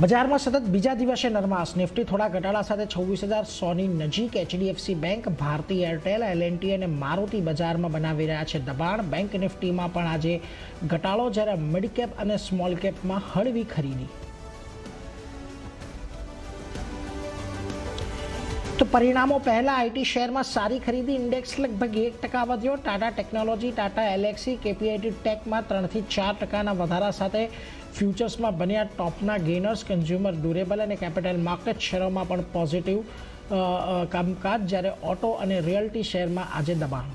બજારમાં સતત બીજા દિવસે નરમાશ. નિફ્ટી થોડા ઘટાડા સાથે 26,100ની નજીક. HDFC bank, Bharti Airtel, L N T અને મારુતિ બજારમાં બનાવી રહ્યા છે દબાણ. બેંક નિફ્ટીમાં પણ આજે ઘટાડો, જ્યારે મિડ કેપ અને સ્મોલ કેપમાં હળવી ખરીદી. તો પરિણામો પહેલા આઈટી શેરમાં સારી ખરીદી. ઇન્ડેક્સ લગભગ 1% વધ્યો. ટાટા ટેકનોલોજી, ટાટા એલેક્સી, કેપીઆઈટી ટેકમાં 3 થી 4%ના વધારા સાથે ફ્યુચર્સમાં બન્યા ટોપના ગેનર્સ. કન્ઝ્યુમર ડ્યુરેબલ અને કેપિટલ માર્કેટ શેરોમાં પણ પોઝિટિવ કામકાજ, જ્યારે ઓટો અને રિયલ્ટી શેરમાં આજે દબાણ.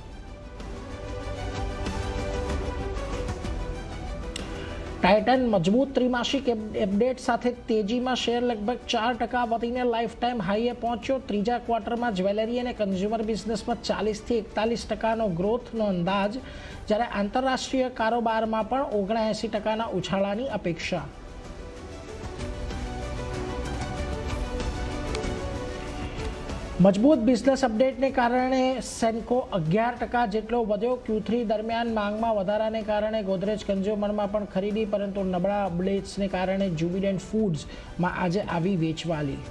ટાઇટન મજબૂત ત્રિમાસિક અપડેટ સાથે તેજીમાં. શેર લગભગ 4% વધીને લાઈફ ટાઈમ હાઈએ પહોંચ્યો. ત્રીજા ક્વાર્ટરમાં જ્વેલરી અને કન્ઝ્યુમર બિઝનેસમાં 40 થી 41%નો ગ્રોથનો અંદાજ, જ્યારે આંતરરાષ્ટ્રીય કારોબારમાં પણ 79%ના ઉછાળાની અપેક્ષા. મજબૂત બિઝનેસ અપડેટને કારણે સેન્કો 11% જેટલો વધ્યો. Q3 દરમિયાન માંગમાં વધારાને કારણે ગોદરેજ કન્ઝ્યુમરમાં પણ ખરીદી, પરંતુ નબળા અપડેટ્સને કારણે જ્યુબિલન્ટ ફૂડ્સમાં આજે આવી વેચવાલી.